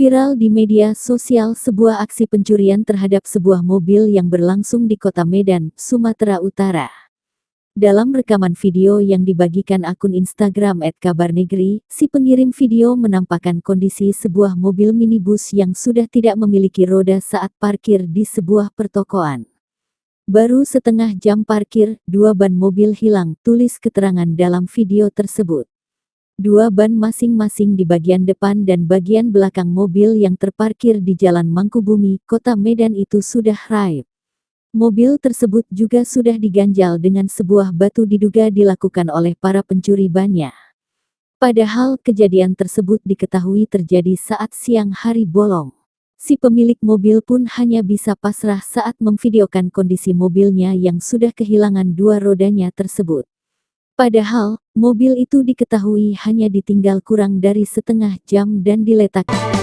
Viral di media sosial sebuah aksi pencurian terhadap sebuah mobil yang berlangsung di kota Medan, Sumatera Utara. Dalam rekaman video yang dibagikan akun Instagram @kabarnegri, si pengirim video menampakkan kondisi sebuah mobil minibus yang sudah tidak memiliki roda saat parkir di sebuah pertokoan. Baru setengah jam parkir, 2 ban mobil hilang, tulis keterangan dalam video tersebut. 2 ban masing-masing di bagian depan dan bagian belakang mobil yang terparkir di Jalan Mangkubumi, Kota Medan itu sudah raib. Mobil tersebut juga sudah diganjal dengan sebuah batu diduga dilakukan oleh para pencuri bannya. Padahal kejadian tersebut diketahui terjadi saat siang hari bolong. Si pemilik mobil pun hanya bisa pasrah saat memvideokan kondisi mobilnya yang sudah kehilangan 2 rodanya tersebut. Padahal, mobil itu diketahui hanya ditinggal kurang dari setengah jam dan diletakkan.